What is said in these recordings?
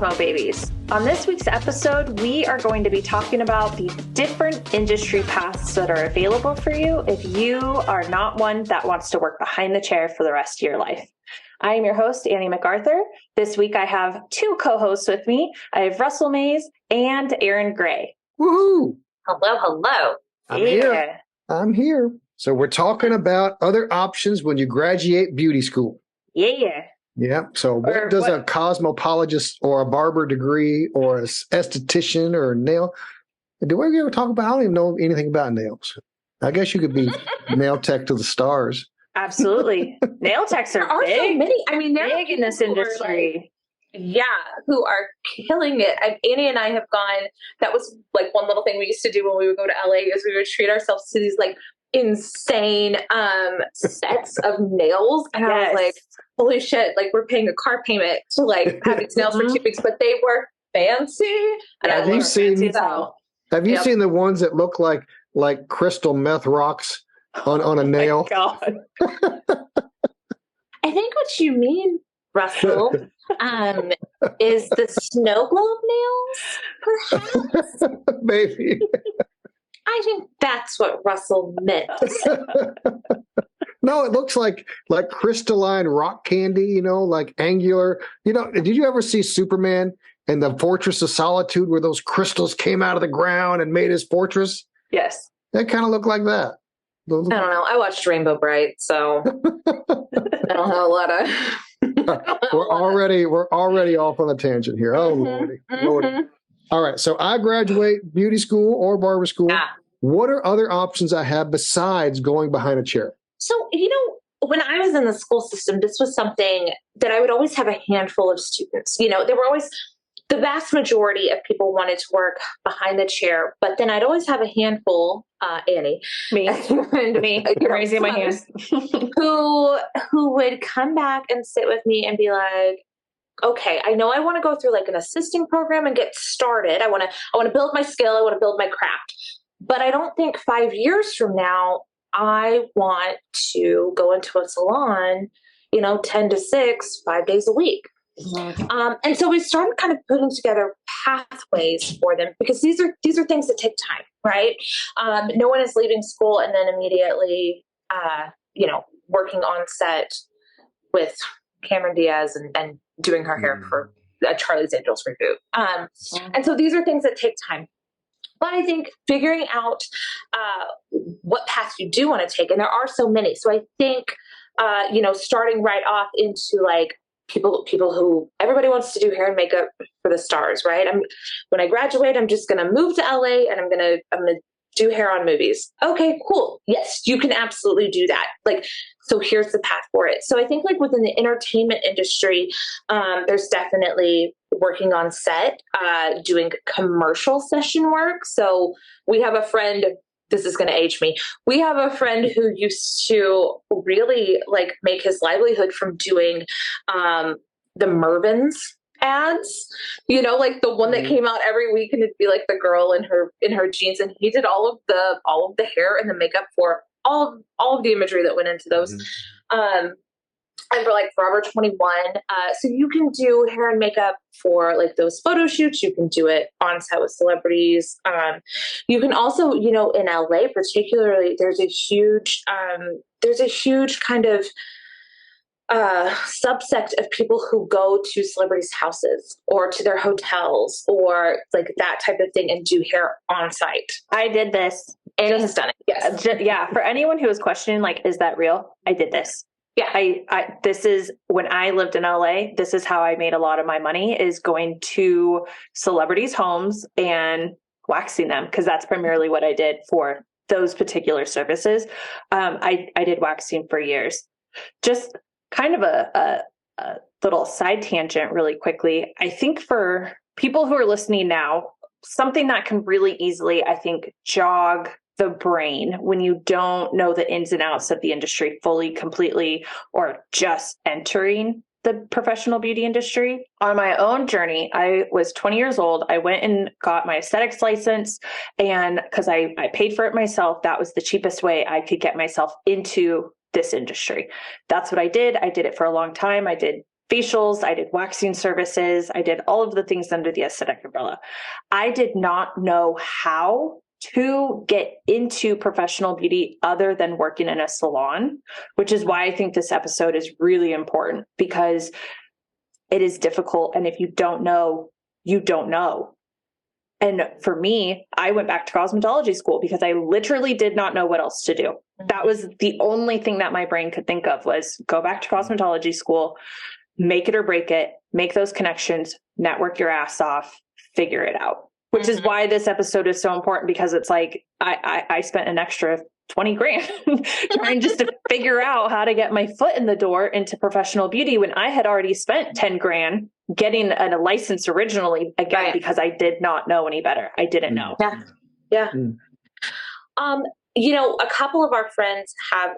Cosmo babies. On this week's episode, we are going to be talking about the different industry paths that are available for you if you are not one that wants to work behind the chair for the rest of your life. I am your host, Annie MacArthur. This week I have two co-hosts with me. I have Russell Mays and Aaron Gray. Woohoo! Hello, hello. I'm here. So we're talking about other options when you graduate beauty school. Yeah. Yeah. So what does a cosmetologist or a barber degree or an esthetician or a nail? Do we ever talk about? I don't even know anything about nails. I guess you could be nail tech to the stars. Absolutely. Nail techs are big. So many. I mean, they're big in this industry. Who are killing it. Annie and I have gone, that was like one little thing we used to do when we would go to LA is we would treat ourselves to these like insane sets of nails. And I was like, holy shit, like we're paying a car payment to like have these nails for 2 weeks, but they were fancy. And have you seen the ones that look like crystal meth rocks on a nail? God. I think what you mean, Russell, is the snow globe nails, perhaps? Maybe. I think that's what Russell meant. No, it looks like crystalline rock candy, like angular. Did you ever see Superman and the Fortress of Solitude where those crystals came out of the ground and made his fortress? Yes. That kind of looked like that. I don't know. I watched Rainbow Bright, so I don't have a lot of... We're already off on a tangent here. Oh, Lordy. All right. So I graduate beauty school or barber school. Yeah. What are other options I have besides going behind a chair? So, when I was in the school system, this was something that I would always have a handful of students. There were always the vast majority of people wanted to work behind the chair, but then I'd always have a handful, Annie. Me. Raising my hand. who would come back and sit with me and be like, okay, I know I want to go through like an assisting program and get started. I want to build my skill. I want to build my craft. But I don't think 5 years from now, I want to go into a salon, 10 to 6, 5 days a week. Mm-hmm. And so we started kind of putting together pathways for them because these are things that take time, right? No one is leaving school and then immediately, working on set with Cameron Diaz and doing her hair for a Charlie's Angels reboot. And so these are things that take time. But I think figuring out what path you do want to take, and there are so many. So I think, starting right off into like people who everybody wants to do hair and makeup for the stars, right? When I graduate, I'm just going to move to LA and I'm going to do hair on movies. Okay, cool. Yes, you can absolutely do that. So here's the path for it. So I think within the entertainment industry, there's definitely working on set, doing commercial session work. So we have a friend, this is going to age me. We have a friend who used to really make his livelihood from doing the Mervyn's ads, the one that came out every week and it'd be like the girl in her jeans, and he did all of the hair and the makeup for all of the imagery that went into those. And for Forever 21. So you can do hair and makeup for those photo shoots. You can do it on set with celebrities. You can also, in LA particularly, there's a huge kind of subsect of people who go to celebrities' houses or to their hotels or that type of thing and do hair on site. I did this. Annie has done it. Yes. Yeah. For anyone who is questioning, is that real? I did this. Yeah. This is when I lived in LA, this is how I made a lot of my money, is going to celebrities' homes and waxing them. Cause that's primarily what I did for those particular services. I did waxing for years. Just kind of a little side tangent really quickly. I think for people who are listening now, something that can really easily, I think, jog the brain when you don't know the ins and outs of the industry fully, completely, or just entering the professional beauty industry. On my own journey, I was 20 years old. I went and got my aesthetics license, and because I paid for it myself, that was the cheapest way I could get myself into this industry. That's what I did. I did it for a long time. I did facials, I did waxing services, I did all of the things under the aesthetic umbrella. I did not know how to get into professional beauty other than working in a salon, which is why I think this episode is really important, because it is difficult. And if you don't know, you don't know. And for me, I went back to cosmetology school because I literally did not know what else to do. That was the only thing that my brain could think of, was go back to cosmetology school, make it or break it, make those connections, network your ass off, figure it out. Which is why this episode is so important, because it's like, I spent an extra 20 grand trying just to figure out how to get my foot in the door into professional beauty, when I had already spent 10 grand getting a license originally, again, right, because I did not know any better. I didn't know. Yeah. Yeah. You know, a couple of our friends have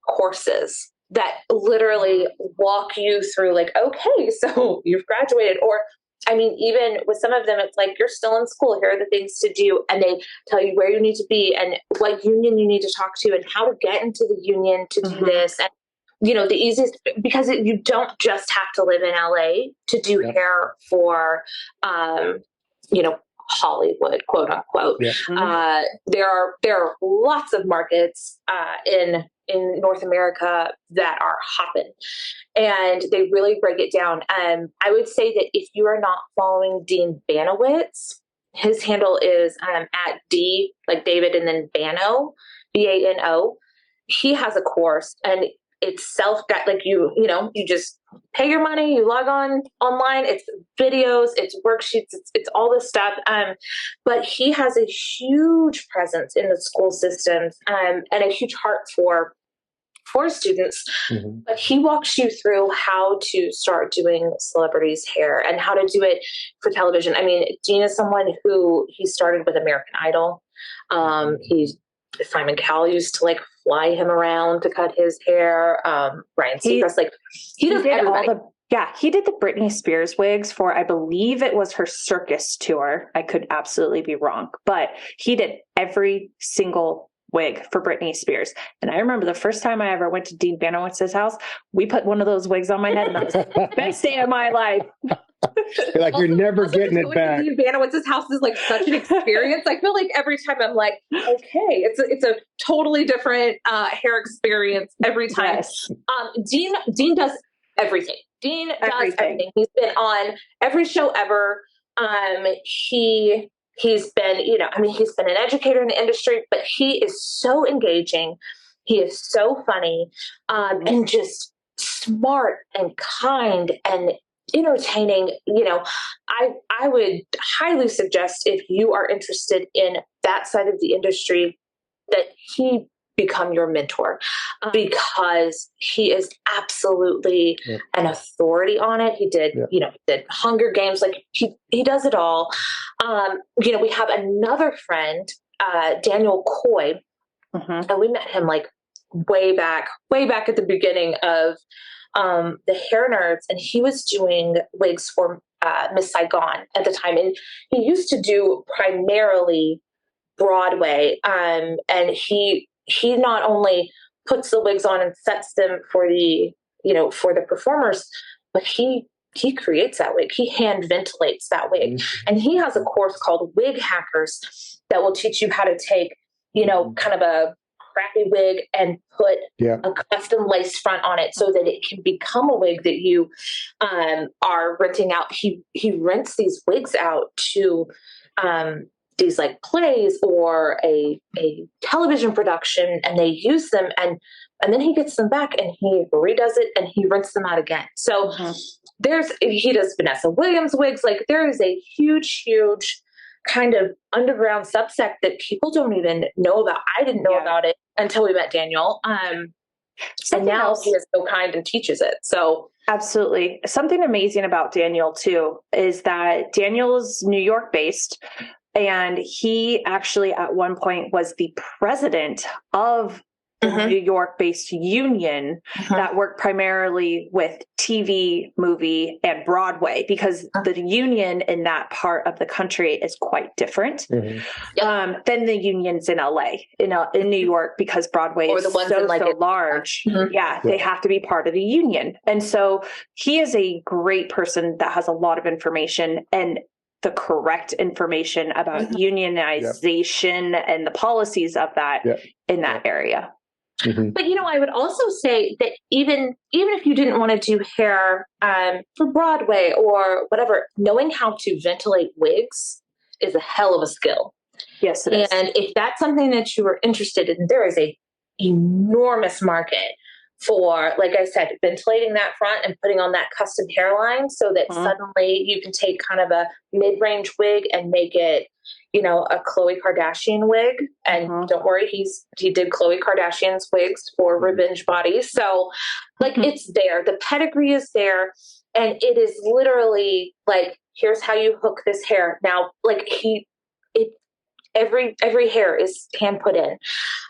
courses that literally walk you through, like, okay, so you've graduated, or I mean, even with some of them, it's like, you're still in school. Here are the things to do. And they tell you where you need to be and what union you need to talk to and how to get into the union to do this. And, you know, the easiest, because you don't just have to live in LA to do hair for, you know, Hollywood, quote unquote. There are lots of markets in North America that are hopping, and they really break it down. I would say that if you are not following Dean Banowitz, his handle is at D, like David, and then Bano, Bano. He has a course, and it's like you just pay your money, you log on online, it's videos, it's worksheets, it's all this stuff. But he has a huge presence in the school systems, and a huge heart for students. But he walks you through how to start doing celebrities' hair and how to do it for television. I mean, Dean is someone who he started with American Idol. Simon Cowell used to like fly him around to cut his hair. Ryan Seacrest, like he does everybody. He did the Britney Spears wigs for, I believe it was her circus tour. I could absolutely be wrong, but he did every single wig for Britney Spears. And I remember the first time I ever went to Dean Banowitz's house, we put one of those wigs on my head, and that was the best day of my life. You're like, you're never getting it back. Dean Banowitz's house is like such an experience. I feel like every time I'm like, okay, it's a totally different hair experience every time. Yes. Dean does everything. Dean does everything. He's been on every show ever. He's been, he's been an educator in the industry, but he is so engaging. He is so funny, and just smart and kind and entertaining. I would highly suggest, if you are interested in that side of the industry, that he become your mentor, because he is absolutely an authority on it. He did, did Hunger Games. Like he does it all. We have another friend, Daniel Coy, and we met him like way back at the beginning of the Hair Nerds, and he was doing wigs for Miss Saigon at the time, and he used to do primarily Broadway, and he not only puts the wigs on and sets them for the performers, but he creates that wig. He hand ventilates that wig, and he has a course called Wig Hackers that will teach you how to take kind of a crappy wig and put a custom lace front on it so that it can become a wig that you are renting out. He rents these wigs out to these like plays or a television production, and they use them, and then he gets them back and he redoes it and he rents them out again. So he does Vanessa Williams wigs. Like there is a huge kind of underground subsect that people don't even know about. I didn't know about it until we met Daniel. And now he is so kind and teaches it. So absolutely. Something amazing about Daniel too is that Daniel's New York based, and he actually at one point was the president of the New York-based union that work primarily with TV, movie, and Broadway, because the union in that part of the country is quite different than the unions in LA, in New York, because Broadway is so large. They have to be part of the union. And so he is a great person that has a lot of information and the correct information about unionization and the policies of that in that area. But, I would also say that even if you didn't want to do hair for Broadway or whatever, knowing how to ventilate wigs is a hell of a skill. Yes, it is. And if that's something that you were interested in, there is a enormous market for, like I said, ventilating that front and putting on that custom hairline so that suddenly you can take kind of a mid-range wig and make it, a Khloe Kardashian wig. And don't worry, he did Khloe Kardashian's wigs for Revenge Body. So it's there. The pedigree is there. And it is literally like, here's how you hook this hair. Now, every hair is hand put in.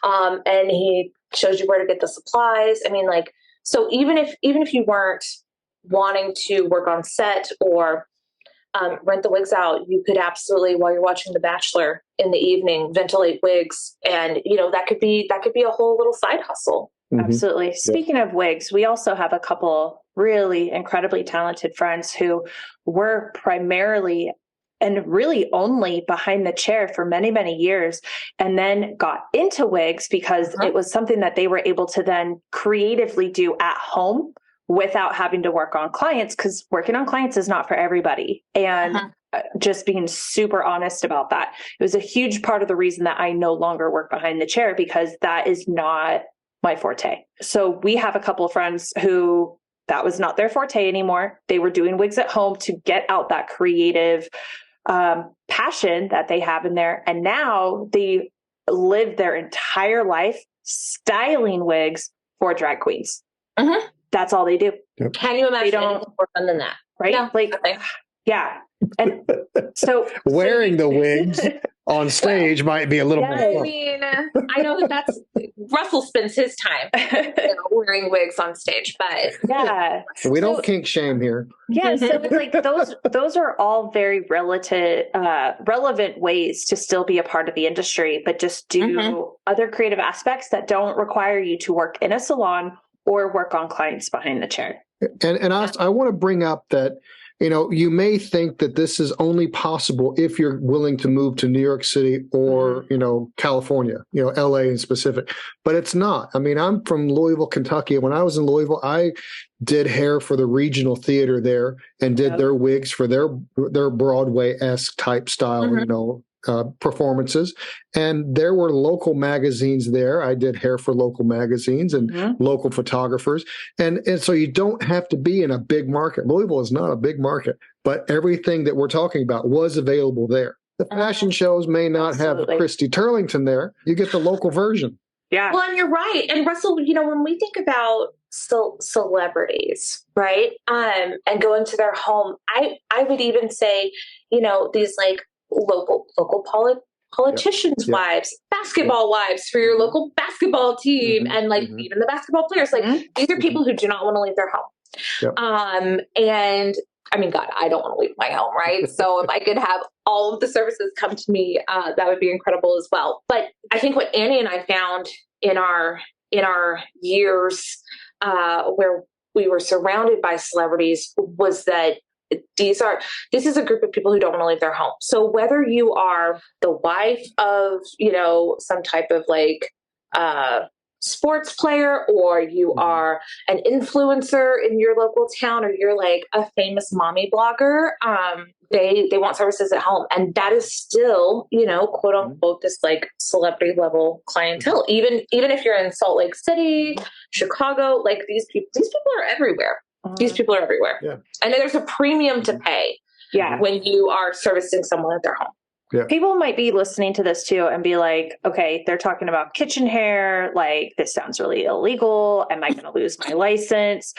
And he shows you where to get the supplies. I mean, so even if you weren't wanting to work on set or rent the wigs out, you could absolutely, while you're watching The Bachelor in the evening, ventilate wigs. And, that could be a whole little side hustle. Absolutely. Speaking of wigs, we also have a couple really incredibly talented friends who were primarily and really only behind the chair for many, many years, and then got into wigs because it was something that they were able to then creatively do at home without having to work on clients, because working on clients is not for everybody. And just being super honest about that. It was a huge part of the reason that I no longer work behind the chair, because that is not my forte. So we have a couple of friends who that was not their forte anymore. They were doing wigs at home to get out that creative passion that they have in there. And now they live their entire life styling wigs for drag queens. That's all they do. Can you imagine anything more fun than that? Right? No, yeah. And so wearing the wigs on stage might be a little more fun. I mean, I know that's Russell spends his time wearing wigs on stage, but we don't kink shame here. Yeah, so it's like those are all very relevant ways to still be a part of the industry, but just do other creative aspects that don't require you to work in a salon or work on clients behind the chair. And I want to bring up that, you may think that this is only possible if you're willing to move to New York City or, California, LA in specific, but it's not. I mean, I'm from Louisville, Kentucky. When I was in Louisville, I did hair for the regional theater there and did their wigs for their Broadway-esque type style, performances. And there were local magazines there. I did hair for local magazines and local photographers. And so you don't have to be in a big market. Louisville is not a big market, but everything that we're talking about was available there. The fashion shows may not have Christy Turlington there. You get the local version. Yeah. Well, and you're right. And Russell, when we think about celebrities, right? And going to their home, I would even say, these local politicians' wives, basketball wives for your local basketball team, and even the basketball players. These are people who do not want to leave their home. And I mean, God, I don't want to leave my home, right? So if I could have all of the services come to me, that would be incredible as well. But I think what Annie and I found in our years where we were surrounded by celebrities was that this is a group of people who don't want to leave their home. So whether you are the wife of, some type of sports player, or you are an influencer in your local town, or you're a famous mommy blogger, they want services at home. And that is still, quote unquote, this celebrity level clientele. Even if you're in Salt Lake City, Chicago, these people are everywhere. These people are everywhere. Yeah. And there's a premium to pay when you are servicing someone at their home. Yeah. People might be listening to this too and be like, okay, they're talking about kitchen hair. This sounds really illegal. Am I going to lose my license?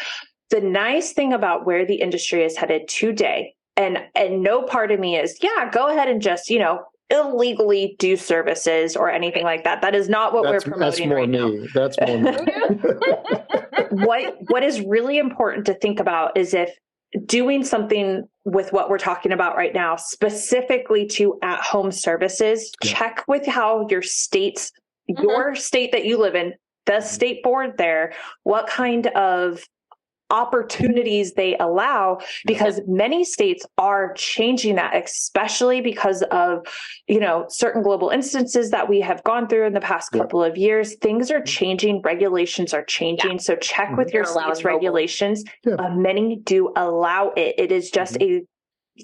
The nice thing about where the industry is headed today, and no part of me is, go ahead and just, illegally do services or anything like that. That is not what we're promoting right now. That's more me. What is really important to think about is if doing something with what we're talking about right now, specifically to at-home services, check with how your state that you live in, the state board there, what kind of opportunities they allow, because many states are changing that, especially because of, certain global instances that we have gone through in the past couple of years. Things are changing, regulations are changing. So check with your state's regulations. Many do allow it. It is just a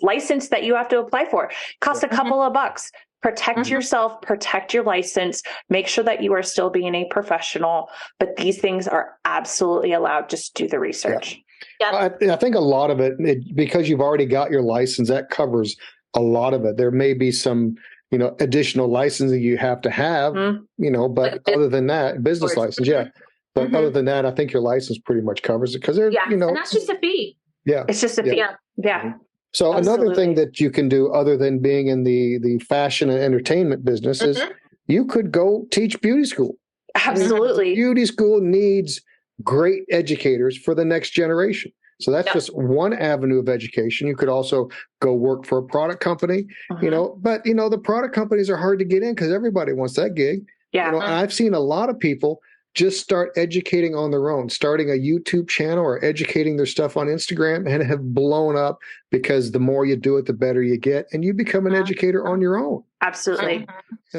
license that you have to apply for. Costs a couple of bucks. Protect yourself, protect your license, make sure that you are still being a professional, but these things are absolutely allowed. Just do the research. I think a lot of it, because you've already got your license, that covers a lot of it. There may be some, additional licensing you have to have, but other than that, business license, But other than that, I think your license pretty much covers it, because there's, and that's just a fee. Yeah. It's just a fee. Yeah. So another thing that you can do, other than being in the fashion and entertainment business, is you could go teach beauty school. Absolutely. Beauty school needs great educators for the next generation. So that's just one avenue of education. You could also go work for a product company, but the product companies are hard to get in because everybody wants that gig. Yeah. I've seen a lot of people just start educating on their own, starting a YouTube channel or educating their stuff on Instagram, and have blown up because the more you do it, the better you get, and you become an educator on your own. Absolutely.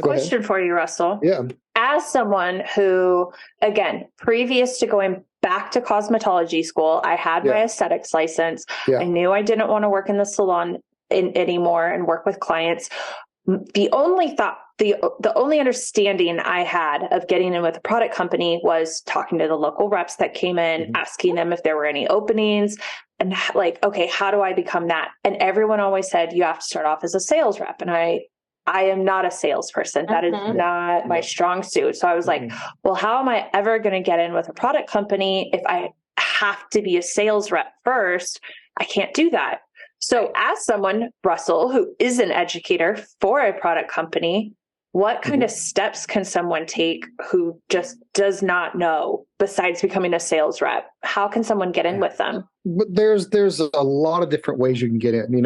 Question for you, Russell. Yeah. As someone who, again, previous to going back to cosmetology school, I had my aesthetics license. I knew I didn't want to work in the salon anymore and work with clients. The only understanding I had of getting in with a product company was talking to the local reps that came in, asking them if there were any openings, and okay, how do I become that? And everyone always said, you have to start off as a sales rep. And I am not a salesperson. That is not my strong suit. So I was like, well, how am I ever going to get in with a product company if I have to be a sales rep first? I can't do that. So as someone, Russell, who is an educator for a product company, what kind of steps can someone take who just does not know besides becoming a sales rep? How can someone get in with them? But there's a lot of different ways you can get in.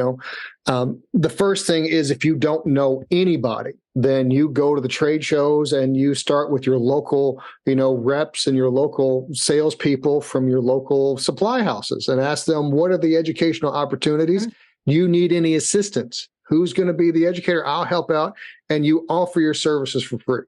The first thing is, if you don't know anybody, then you go to the trade shows and you start with your local, reps and your local salespeople from your local supply houses and ask them, what are the educational opportunities? You need any assistance? Who's going to be the educator? I'll help out. And you offer your services for free.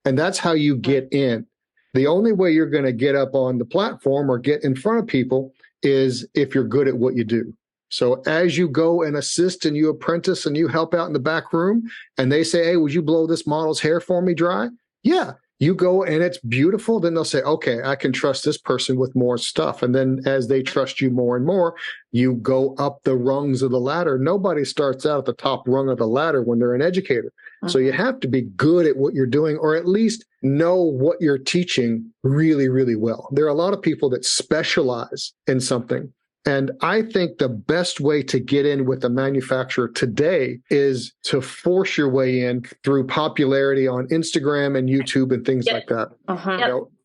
And that's how you get in. The only way you're going to get up on the platform or get in front of people is if you're good at what you do. So as you go and assist and you apprentice and you help out in the back room and they say, hey, would you blow this model's hair for me dry? Yeah. You go and it's beautiful. Then they'll say, okay, I can trust this person with more stuff. And then as they trust you more and more, you go up the rungs of the ladder. Nobody starts out at the top rung of the ladder when they're an educator. So you have to be good at what you're doing, or at least know what you're teaching really, really well. There are a lot of people that specialize in something. And I think the best way to get in with a manufacturer today is to force your way in through popularity on Instagram and YouTube and things like that.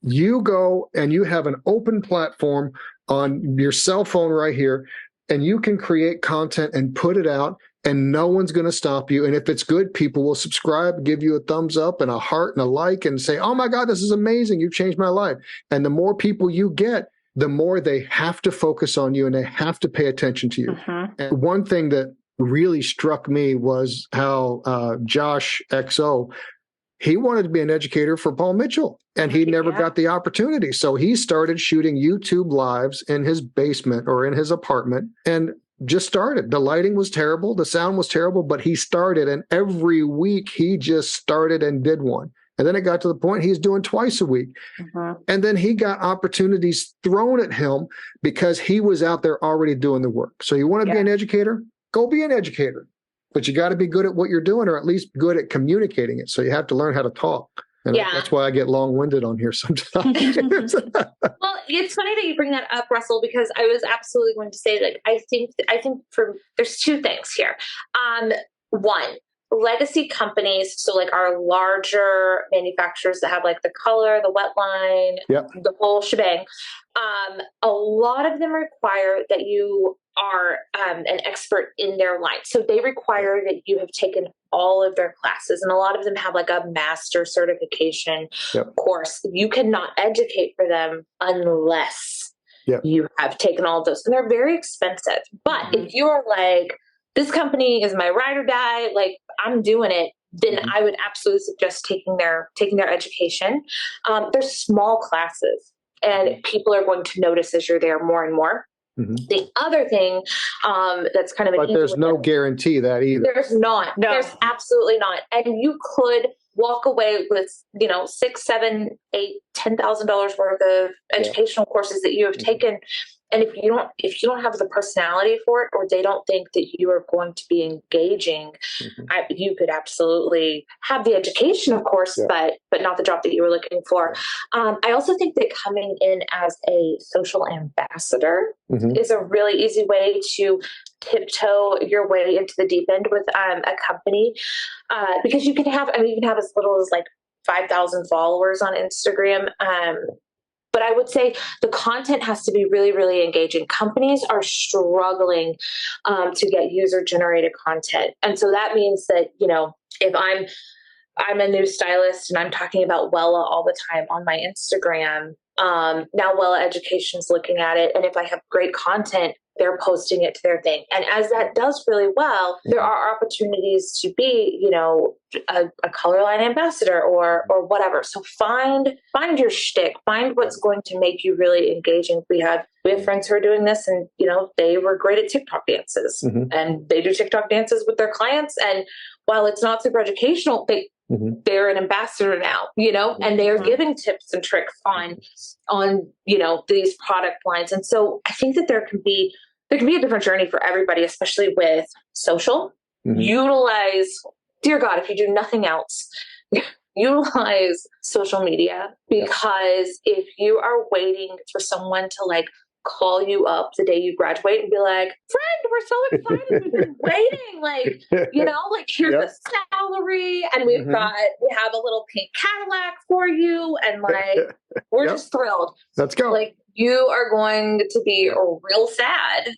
You go and you have an open platform on your cell phone right here, and you can create content and put it out, and no one's going to stop you. And if it's good, people will subscribe, give you a thumbs up and a heart and a like, and say, oh my God, this is amazing. You've changed my life. And the more people you get, the more they have to focus on you and they have to pay attention to you. And one thing that really struck me was how Josh XO, he wanted to be an educator for Paul Mitchell, and he never got the opportunity. So he started shooting YouTube lives in his basement or in his apartment and just started. The lighting was terrible. The sound was terrible, but he started, and every week he just started and did one. And then it got to the point he's doing twice a week. And then he got opportunities thrown at him because he was out there already doing the work. So you want to be an educator? Go be an educator. But you got to be good at what you're doing, or at least good at communicating it. So you have to learn how to talk. And that's why I get long-winded on here sometimes. Well, it's funny that you bring that up, Russell, because I was absolutely going to say that I think there's two things here. One, legacy companies, so like our larger manufacturers that have like the color, the wet line, the whole shebang, a lot of them require that you are an expert in their line. So they require that you have taken all of their classes, and a lot of them have like a master certification course. You cannot educate for them unless you have taken all of those, and they're very expensive. But if you're like, this company is my ride or die, like I'm doing it, then I would absolutely suggest taking their education. They're small classes, and people are going to notice as you're there more and more. The other thing that's kind of but there's no guarantee that either. There's not. No. There's absolutely not. And you could walk away with, $6,000, $7,000, $8,000, $10,000 worth of educational courses that you have taken. And if you don't have the personality for it, or they don't think that you are going to be engaging, you could absolutely have the education, of course, but not the job that you were looking for. I also think that coming in as a social ambassador is a really easy way to tiptoe your way into the deep end with a company, because you can have as little as like 5,000 followers on Instagram. But I would say the content has to be really, really engaging. Companies are struggling to get user-generated content. And so that means that, if I'm a new stylist and I'm talking about Wella all the time on my Instagram, now Wella Education's looking at it. And if I have great content, they're posting it to their thing. And as that does really well, there are opportunities to be, a color line ambassador or whatever. So find your shtick, find what's going to make you really engaging. We have friends who are doing this, and, they were great at TikTok dances, and they do TikTok dances with their clients. And while it's not super educational, they're an ambassador now, and they are giving tips and tricks on, these product lines. And so I think that there can be a different journey for everybody, especially with social. Utilize, dear God, if you do nothing else, utilize social media, because if you are waiting for someone to call you up the day you graduate and be like, friend, we're so excited, we've been waiting, here's the salary, and we have a little pink Cadillac for you, and we're just thrilled. Let's go. You are going to be real sad.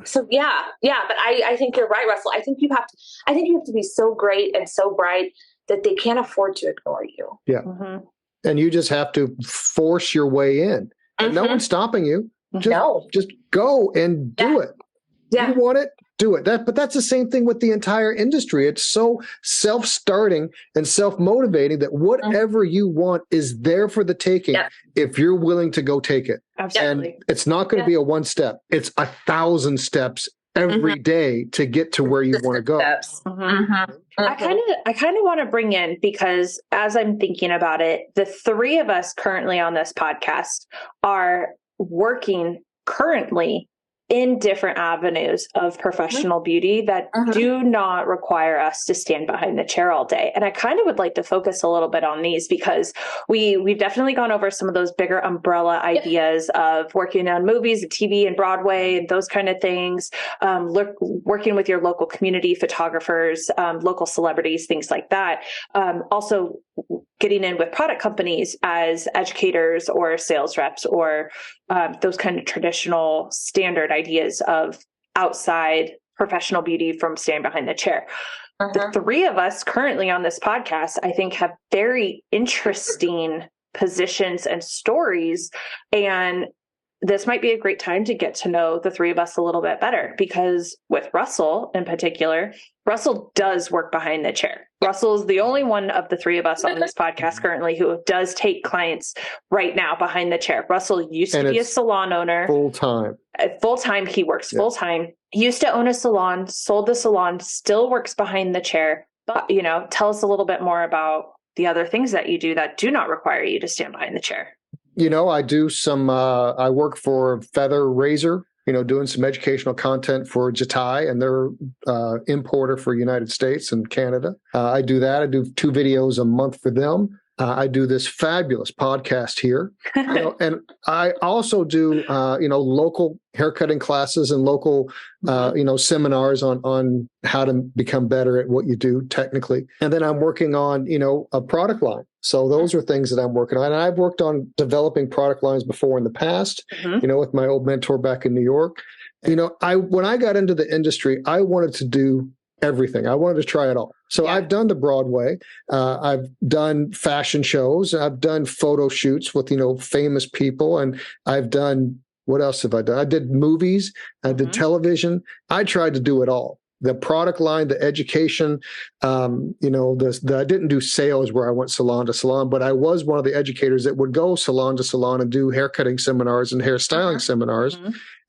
So but I think you're right, Russell. I think you have to be so great and so bright that they can't afford to ignore you. And you just have to force your way in. No one's stopping you. Just go and do it. You want it, do it. But that's the same thing with the entire industry. It's so self-starting and self-motivating that whatever you want is there for the taking if you're willing to go take it. Absolutely. And it's not going to be a one step. It's 1,000 steps every day to get to where you want to go. I kind of want to bring in, because as I'm thinking about it, the three of us currently on this podcast are working currently in different avenues of professional beauty that do not require us to stand behind the chair all day. And I kind of would like to focus a little bit on these, because we've definitely gone over some of those bigger umbrella ideas of working on movies and TV and Broadway and those kind of things, working with your local community photographers, local celebrities, things like that. Also getting in with product companies as educators or sales reps, or those kind of traditional standard ideas of outside professional beauty from standing behind the chair. The three of us currently on this podcast, I think, have very interesting positions and stories. And this might be a great time to get to know the three of us a little bit better, because with Russell in particular, Russell does work behind the chair. Russell is the only one of the three of us on this podcast currently who does take clients right now behind the chair. Russell used to be a salon owner. Full-time. He works full-time. He used to own a salon, sold the salon, still works behind the chair. But, tell us a little bit more about the other things that you do that do not require you to stand behind the chair. I do some, I work for Feather Razor, doing some educational content for Jatai and their importer for United States and Canada. I do that. I do 2 videos a month for them. I do this fabulous podcast here, and I also do, local haircutting classes and local, seminars on how to become better at what you do technically. And then I'm working on, a product line. So those are things that I'm working on. And I've worked on developing product lines before in the past, with my old mentor back in New York. When I got into the industry, I wanted to do everything. I wanted to try it all. So I've done the Broadway. I've done fashion shows. I've done photo shoots with, famous people. And I've done, what else have I done? I did movies. I did television. I tried to do it all. The product line, the education, I didn't do sales where I went salon to salon, but I was one of the educators that would go salon to salon and do haircutting seminars and hairstyling seminars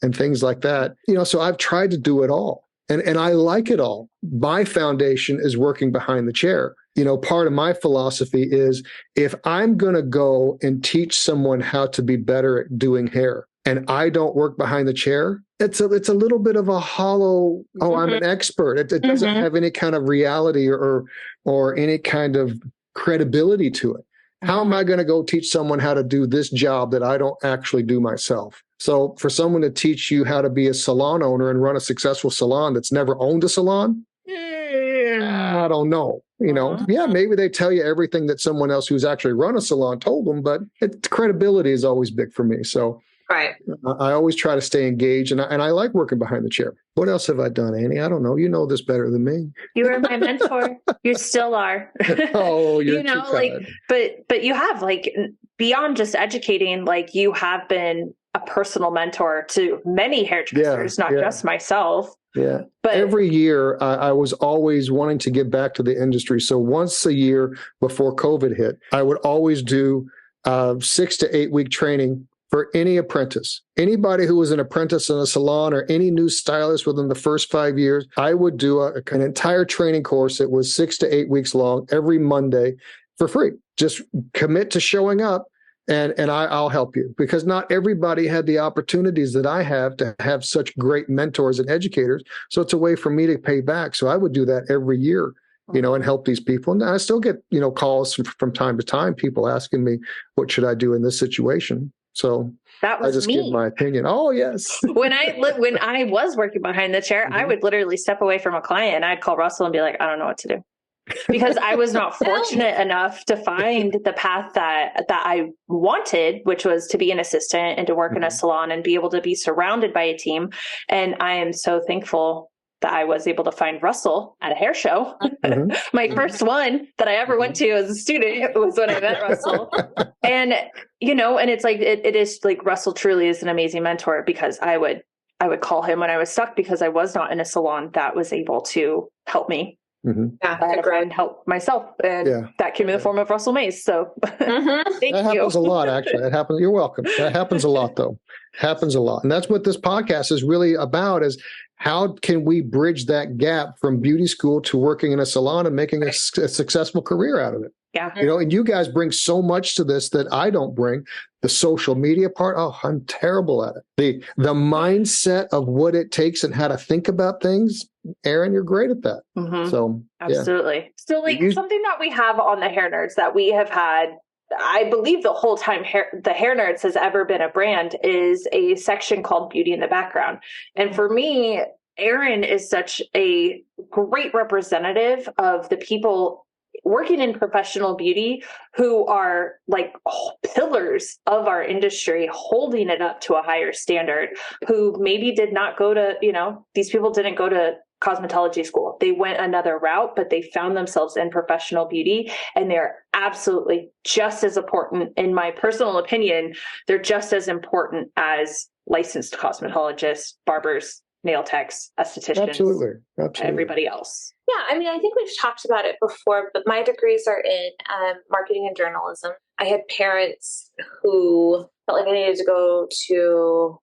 and things like that. So I've tried to do it all. And I like it all. My foundation is working behind the chair. Part of my philosophy is if I'm going to go and teach someone how to be better at doing hair and I don't work behind the chair, it's a little bit of a hollow, I'm an expert. It doesn't have any kind of reality or any kind of credibility to it. How am I going to go teach someone how to do this job that I don't actually do myself? So for someone to teach you how to be a salon owner and run a successful salon that's never owned a salon, I don't know. Maybe they tell you everything that someone else who's actually run a salon told them, but credibility is always big for me. So right. I always try to stay engaged, and I like working behind the chair. What else have I done, Annie? I don't know. You know this better than me. You were my mentor. You still are. Oh, you're too kind. But you have, beyond just educating, you have been a personal mentor to many hairdressers, not just myself. Yeah. But every year, I was always wanting to get back to the industry. So once a year before COVID hit, I would always do 6 to 8 week training for any apprentice. Anybody who was an apprentice in a salon or any new stylist within the first 5 years, I would do an entire training course that was 6 to 8 weeks long every Monday for free. Just commit to showing up. And I'll help you, because not everybody had the opportunities that I have to have such great mentors and educators. So it's a way for me to pay back. So I would do that every year, and help these people. And I still get, calls from time to time, people asking me, what should I do in this situation? So that was I just give my opinion. Oh, yes. When I was working behind the chair, I would literally step away from a client and I'd call Russell and be like, I don't know what to do. Because I was not fortunate enough to find the path that I wanted, which was to be an assistant and to work in a salon and be able to be surrounded by a team. And I am so thankful that I was able to find Russell at a hair show. My first one that I ever went to as a student was when I met Russell. And, and it's it is Russell truly is an amazing mentor, because I would call him when I was stuck, because I was not in a salon that was able to help me. Yeah, I had to help myself, and that came in the form of Russell Mays. So thank you. That happens a lot, actually. That happens. You're welcome. That happens a lot, though. Happens a lot. And that's what this podcast is really about, is how can we bridge that gap from beauty school to working in a salon and making a successful career out of it? Yeah. And you guys bring so much to this that I don't bring. The social media part, I'm terrible at it. The mindset of what it takes and how to think about things, Erin, you're great at that. So absolutely. So something that we have on the Hair Nerds that we have had, I believe the whole time the Hair Nerds has ever been a brand, is a section called Beauty in the Background. And for me, Erin is such a great representative of the people working in professional beauty who are pillars of our industry, holding it up to a higher standard, who maybe did not go to, these people didn't go to cosmetology school. They went another route, but they found themselves in professional beauty, and they're absolutely just as important, in my personal opinion. They're just as important as licensed cosmetologists, barbers, nail techs, estheticians, absolutely. Everybody else. Yeah, I think we've talked about it before, but my degrees are in marketing and journalism. I had parents who felt like I needed to go to,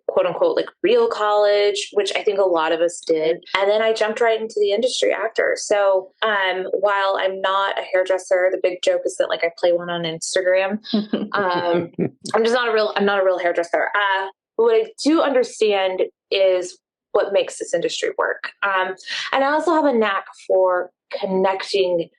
quote unquote, real college, which I think a lot of us did. And then I jumped right into the industry after. So while I'm not a hairdresser, the big joke is that I play one on Instagram. I'm not a real hairdresser. What I do understand is what makes this industry work. And I also have a knack for connecting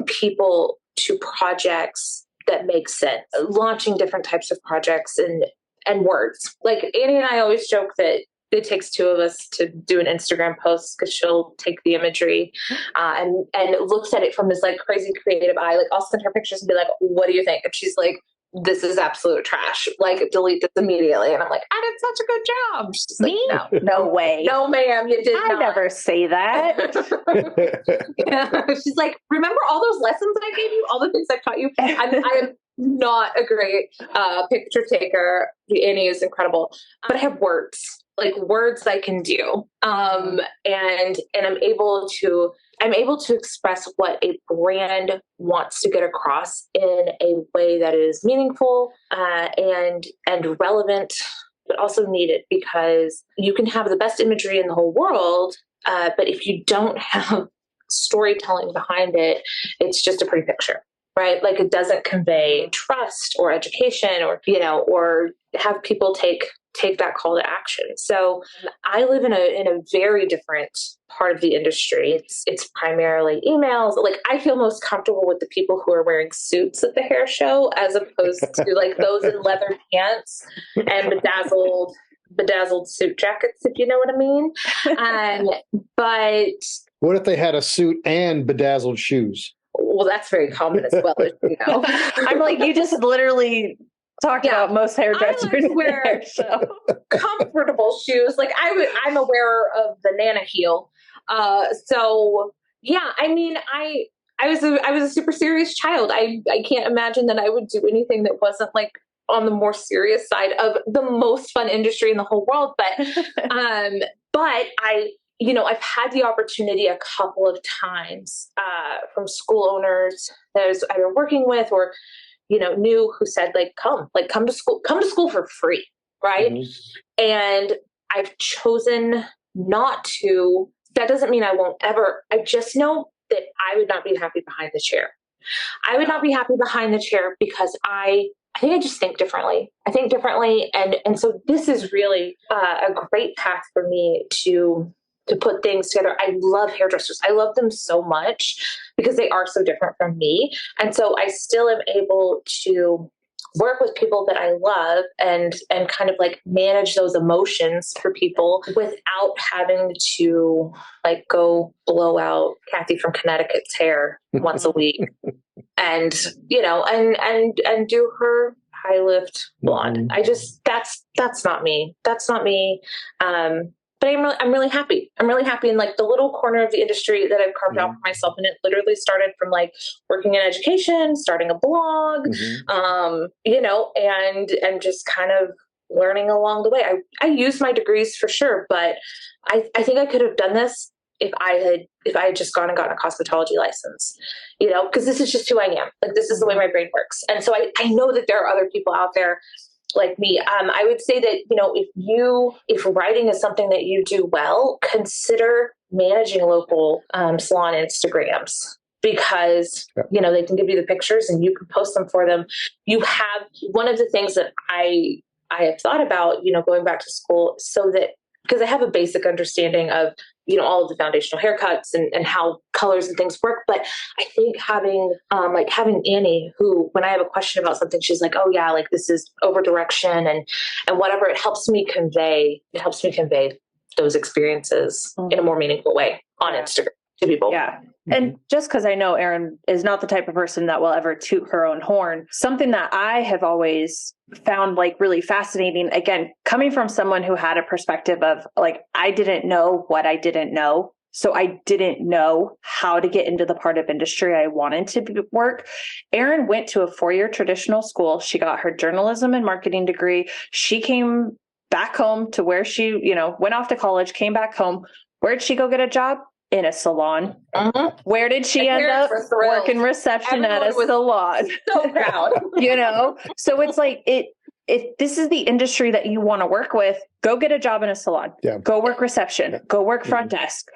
people to projects that make sense, launching different types of projects and words. Like Annie and I always joke that it takes two of us to do an Instagram post because she'll take the imagery and looks at it from this like crazy creative eye. Like I'll send her pictures and be like, what do you think? And she's like, this is absolute trash. Like delete this immediately. And I'm like, I did such a good job. She's Me? like, no way. No, ma'am, you did not. I never say that. Yeah. She's like, remember all those lessons I gave you? All the things I taught you? I am not a great picture taker. Annie is incredible. But I have words. Like words I can do. And I'm able to express what a brand wants to get across in a way that is meaningful and relevant, but also needed, because you can have the best imagery in the whole world, but if you don't have storytelling behind it, it's just a pretty picture. Right? Like it doesn't convey trust or education or have people take that call to action. So I live in a very different part of the industry. It's primarily emails. Like I feel most comfortable with the people who are wearing suits at the hair show as opposed to like those in leather pants and bedazzled suit jackets, if you know what I mean. But what if they had a suit and bedazzled shoes? Well, that's very common as well, as you know. I'm like, you just literally talked about most hairdressers I wear comfortable shoes. Like I'm a wearer of the Nana heel. So yeah, I mean, I was a super serious child. I can't imagine that I would do anything that wasn't like on the more serious side of the most fun industry in the whole world. But I've had the opportunity a couple of times from school owners that I was either working with or, knew, who said like, come to school for free. Right. Mm-hmm. And I've chosen not to. That doesn't mean I won't ever. I just know that I would not be happy behind the chair. I would not be happy behind the chair because I think I just think differently. I think differently. And so this is really a great path for me to put things together. I love hairdressers. I love them so much because they are so different from me. And so I still am able to work with people that I love and kind of like manage those emotions for people without having to like go blow out Kathy from Connecticut's hair once a week and do her high lift blonde. That's not me. That's not me. But I'm really happy. I'm really happy in like the little corner of the industry that I've carved out for myself. And it literally started from like working in education, starting a blog, and just kind of learning along the way. I use my degrees for sure, but I think I could have done this if I had just gone and gotten a cosmetology license, because this is just who I am. Like this is the way my brain works. And so I know that there are other people out there like me. I would say that, if writing is something that you do well, consider managing local salon Instagrams because, they can give you the pictures and you can post them for them. You have one of the things that I have thought about, going back to school because I have a basic understanding of, all of the foundational haircuts and how colors and things work. But I think having Annie, who, when I have a question about something, she's like, oh yeah, like this is over direction and whatever, it helps me convey those experiences in a more meaningful way on Instagram to people. Yeah. And just because I know Erin is not the type of person that will ever toot her own horn, something that I have always found like really fascinating, again, coming from someone who had a perspective of like, I didn't know what I didn't know. So I didn't know how to get into the part of industry I wanted to work. Erin went to a 4-year traditional school. She got her journalism and marketing degree. She came back home to where she, went off to college, came back home. Where'd she go get a job? In a salon. Uh-huh. Where did she end up? Working reception at a salon. So proud. So it's like if this is the industry that you want to work with, go get a job in a salon. Yeah. Go work reception. Go work front desk.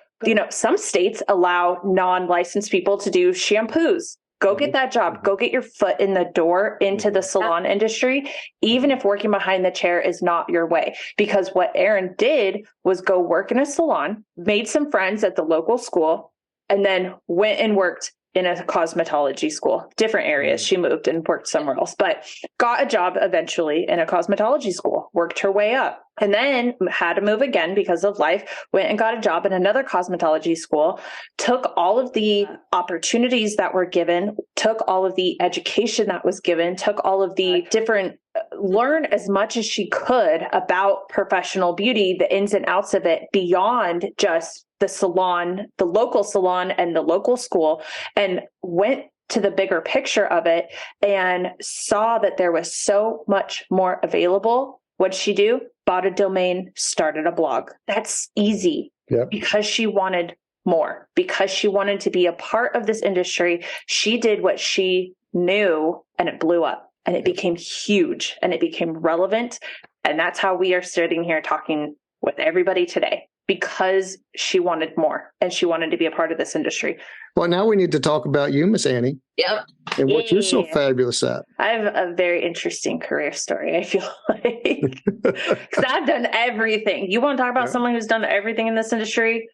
Some states allow non-licensed people to do shampoos. Go get that job. Go get your foot in the door into the salon industry, even if working behind the chair is not your way. Because what Erin did was go work in a salon, made some friends at the local school, and then went and worked in a cosmetology school, different areas. She moved and worked somewhere else, but got a job eventually in a cosmetology school, worked her way up, and then had to move again because of life, went and got a job in another cosmetology school, took all of the opportunities that were given, took all of the education that was given, took all of the different, learn as much as she could about professional beauty, the ins and outs of it beyond just the salon, the local salon and the local school, and went to the bigger picture of it and saw that there was so much more available. What'd she do? Bought a domain, started a blog. That's easy. Yep. Because she wanted more, because she wanted to be a part of this industry. She did what she knew and it blew up and it became huge and it became relevant. And that's how we are sitting here talking with everybody today, because she wanted more and she wanted to be a part of this industry. Well, now we need to talk about you, Miss Annie. Yep. And what you're so fabulous at. I have a very interesting career story, I feel like. Because I've done everything. You want to talk about someone who's done everything in this industry?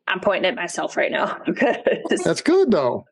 I'm pointing at myself right now. That's good, though.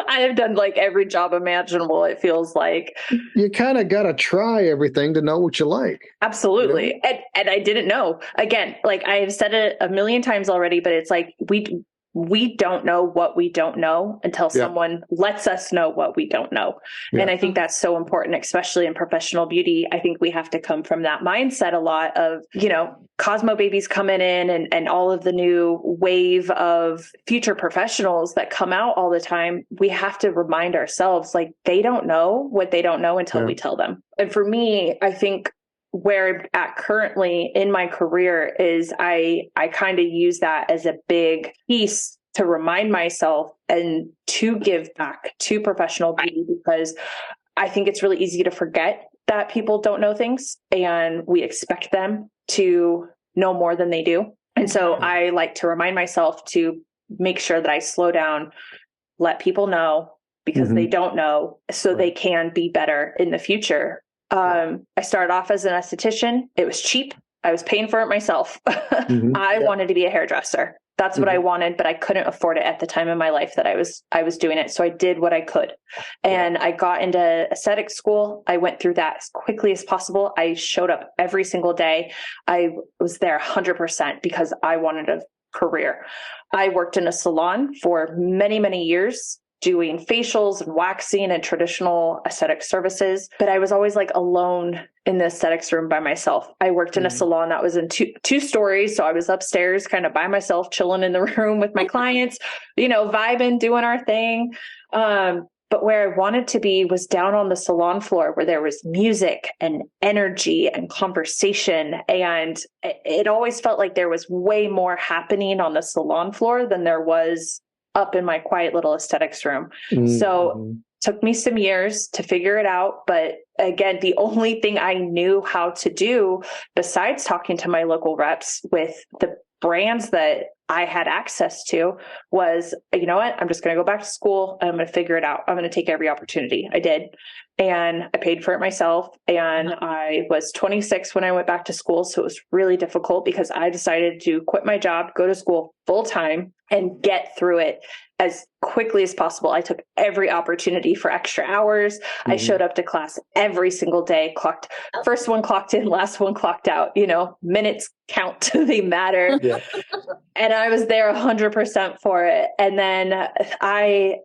I have done like every job imaginable, it feels like. You kind of got to try everything to know what you like. Absolutely. You know? And I didn't know. Again, like I have said it a million times already, but it's like we don't know what we don't know until someone lets us know what we don't know. Yeah. And I think that's so important, especially in professional beauty. I think we have to come from that mindset a lot of, you know, Cosmo babies coming in and all of the new wave of future professionals that come out all the time. We have to remind ourselves, like, they don't know what they don't know until we tell them. And for me, I think where I'm at currently in my career is I kind of use that as a big piece to remind myself and to give back to professional beauty, because I think it's really easy to forget that people don't know things and we expect them to know more than they do. And so I like to remind myself to make sure that I slow down, let people know, because they don't know, so they can be better in the future. I started off as an esthetician. It was cheap. I was paying for it myself. I wanted to be a hairdresser. That's what I wanted, but I couldn't afford it at the time in my life that I was doing it. So I did what I could. And I got into aesthetic school. I went through that as quickly as possible. I showed up every single day. I was there 100% because I wanted a career. I worked in a salon for many, many years, doing facials and waxing and traditional aesthetic services. But I was always like alone in the aesthetics room by myself. I worked in a salon that was in two stories. So I was upstairs kind of by myself, chilling in the room with my clients, you know, vibing, doing our thing. But where I wanted to be was down on the salon floor, where there was music and energy and conversation. And it always felt like there was way more happening on the salon floor than there was up in my quiet little aesthetics room. So took me some years to figure it out. But again, the only thing I knew how to do besides talking to my local reps with the brands that I had access to was, you know what, I'm just going to go back to school and I'm going to figure it out. I'm going to take every opportunity. I did. And I paid for it myself. And I was 26 when I went back to school. So it was really difficult because I decided to quit my job, go to school full time, and get through it as quickly as possible. I took every opportunity for extra hours. I showed up to class every single day, first one clocked in, last one clocked out, you know, minutes count, they matter. And I was there 100% for it. And then I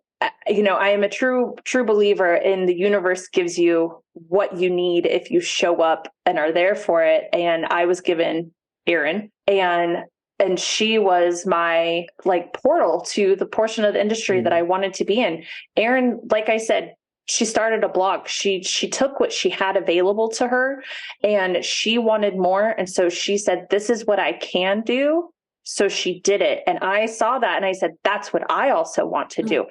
am a true believer in the universe gives you what you need if you show up and are there for it. And I was given Erin, and she was my like portal to the portion of the industry that I wanted to be in. Erin, like I said, she started a blog. She took what she had available to her and she wanted more. And so she said, this is what I can do. So she did it. And I saw that and I said, that's what I also want to do.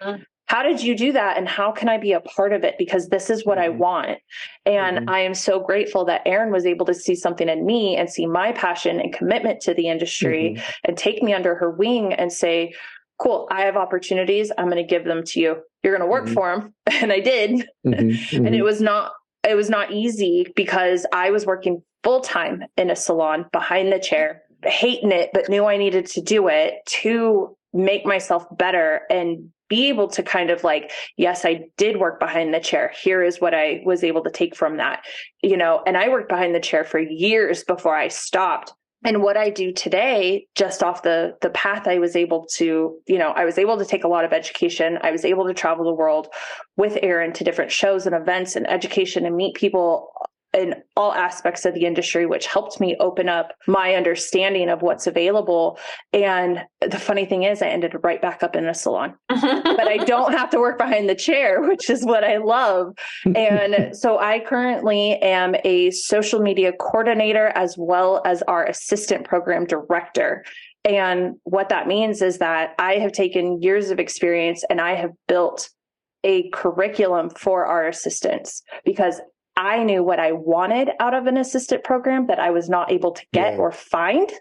How did you do that? And how can I be a part of it? Because this is what I want. And I am so grateful that Erin was able to see something in me and see my passion and commitment to the industry and take me under her wing and say, cool, I have opportunities. I'm going to give them to you. You're going to work for them. And I did. And it was not easy because I was working full time in a salon behind the chair, hating it, but knew I needed to do it to make myself better and be able to kind of like, yes, I did work behind the chair. Here is what I was able to take from that, and I worked behind the chair for years before I stopped. And what I do today, just off the path I was able to, I was able to take a lot of education. I was able to travel the world with Erin to different shows and events and education and meet people in all aspects of the industry, which helped me open up my understanding of what's available. And the funny thing is I ended right back up in a salon, but I don't have to work behind the chair, which is what I love. And so I currently am a social media coordinator as well as our assistant program director. And what that means is that I have taken years of experience and I have built a curriculum for our assistants because I knew what I wanted out of an assistant program that I was not able to get or find.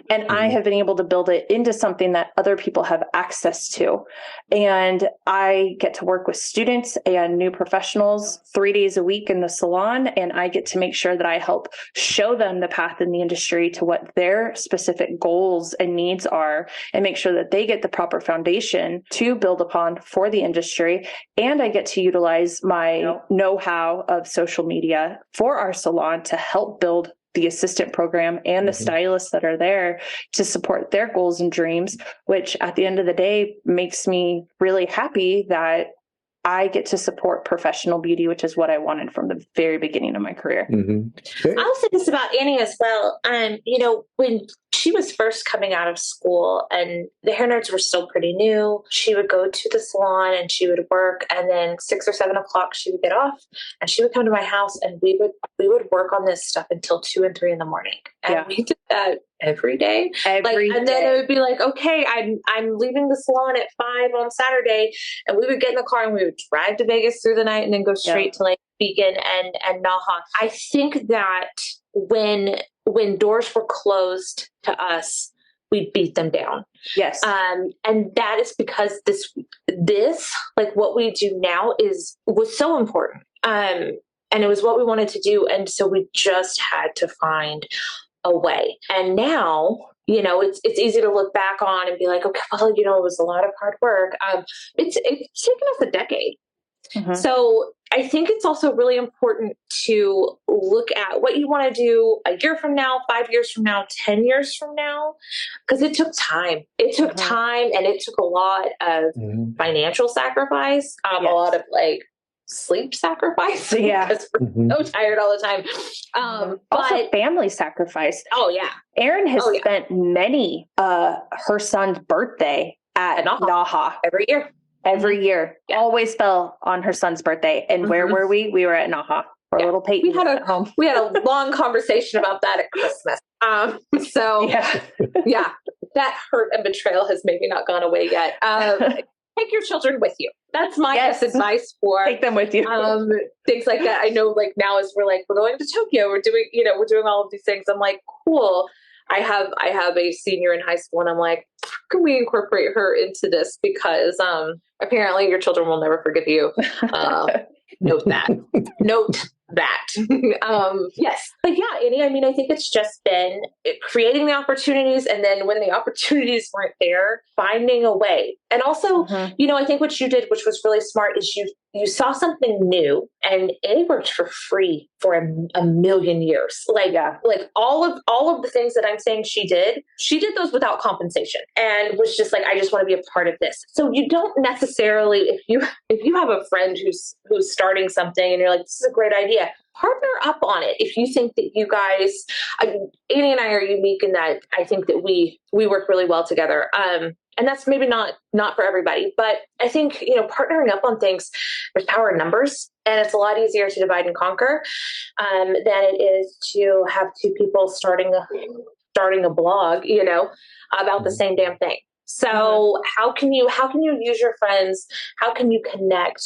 And I have been able to build it into something that other people have access to. And I get to work with students and new professionals 3 days a week in the salon. And I get to make sure that I help show them the path in the industry to what their specific goals and needs are and make sure that they get the proper foundation to build upon for the industry. And I get to utilize my know-how of social media for our salon to help build the assistant program and the stylists that are there to support their goals and dreams, which at the end of the day makes me really happy that I get to support professional beauty, which is what I wanted from the very beginning of my career. I'll say this about Annie as well. When she was first coming out of school and the hair nerds were still pretty new, she would go to the salon and she would work, and then 6 or 7 o'clock she would get off and she would come to my house and we would work on this stuff until 2 and 3 in the morning. And we did that every day. And then it would be like, okay, I'm leaving the salon at 5 on Saturday, and we would get in the car and we would drive to Vegas through the night and then go straight to like Beacon and Naha. I think that when doors were closed to us, we beat them down. Yes. And that is because this like what we do now was so important. And it was what we wanted to do. And so we just had to find a way. And now, it's easy to look back on and be like, okay, well, it was a lot of hard work. It's taken us a decade. So I think it's also really important to look at what you want to do a year from now, 5 years from now, 10 years from now, because it took time. It took time, and it took a lot of financial sacrifice, a lot of like sleep sacrifice. Because we're so tired all the time. Also family sacrifice. Oh yeah. Erin has spent many her son's birthday at Naha every year. Always fell on her son's birthday. And where were we? We were at Naha for little Peyton. We had a long conversation about that at Christmas. That hurt and betrayal has maybe not gone away yet. Take your children with you. That's my best advice for take them with you. Things like that. I know, like now as we're going to Tokyo, we're doing all of these things. I'm like, cool. I have a senior in high school, and I'm like, how can we incorporate her into this? Because apparently your children will never forgive you. Note that. Yes. But yeah, Annie, I think it's just been creating the opportunities, and then when the opportunities weren't there, finding a way. And also, I think what you did, which was really smart, is you saw something new, and it worked for free for a million years. Like all of the things that I'm saying she did those without compensation, and was just like, I just want to be a part of this. So you don't necessarily, if you have a friend who's starting something and you're like, this is a great idea, partner up on it. If you think that you guys, Annie and I are unique in that I think that we work really well together. And that's maybe not for everybody, but I think, partnering up on things, there's power in numbers, and it's a lot easier to divide and conquer than it is to have two people starting a blog, about the same damn thing. So how can you use your friends? How can you connect?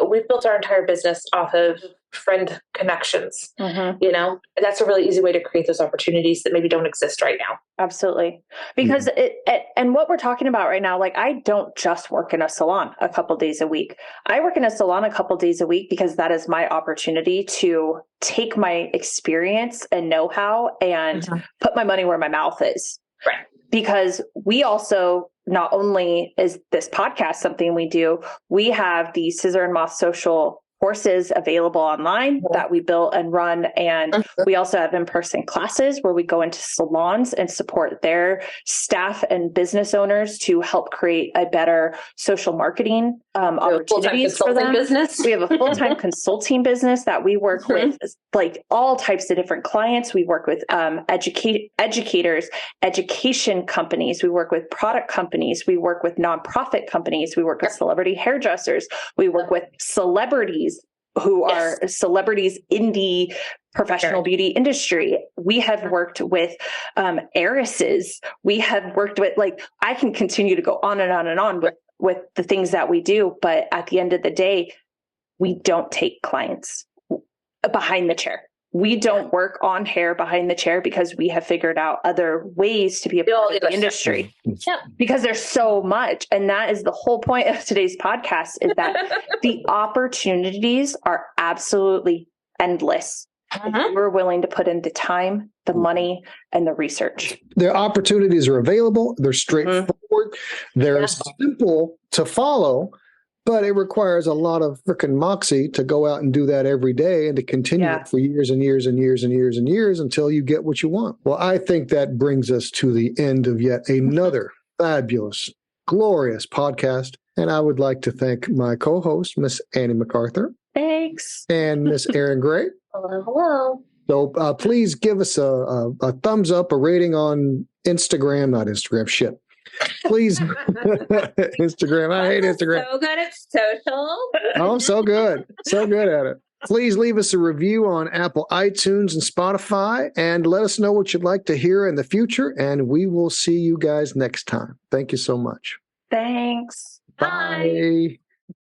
We've built our entire business off of friend connections. That's a really easy way to create those opportunities that maybe don't exist right now. Absolutely. Because and what we're talking about right now, like, I don't just work in a salon a couple days a week. I work in a salon a couple days a week because that is my opportunity to take my experience and know-how and put my money where my mouth is. Right. Because we also not only is this podcast something we do, we have the Scissor and Moth Social courses available online that we built and run. And we also have in-person classes where we go into salons and support their staff and business owners to help create a better social marketing opportunities for them. Business. We have a full-time consulting business that we work with like all types of different clients. We work with educators, education companies. We work with product companies. We work with nonprofit companies. We work with celebrity hairdressers. We work with celebrities who are celebrities in the professional beauty industry. We have worked with heiresses. We have worked with, like, I can continue to go on and on and on with the things that we do. But at the end of the day, we don't take clients behind the chair. We don't work on hair behind the chair because we have figured out other ways to be a part of the industry. Because there's so much. And that is the whole point of today's podcast, is that the opportunities are absolutely endless. If we're willing to put in the time, the money, and the research. The opportunities are available. They're straightforward. They're simple to follow. But it requires a lot of freaking moxie to go out and do that every day and to continue it for years and years and years and years and years until you get what you want. Well, I think that brings us to the end of yet another fabulous, glorious podcast. And I would like to thank my co-host, Miss Annie MacArthur. Thanks. And Miss Erin Gray. Hello, hello. So please give us a thumbs up, a rating on Instagram, not Instagram, shit. Please, Instagram. I hate Instagram. So good at social. Oh, I'm so good. So good at it. Please leave us a review on Apple iTunes and Spotify, and let us know what you'd like to hear in the future. And we will see you guys next time. Thank you so much. Thanks. Bye.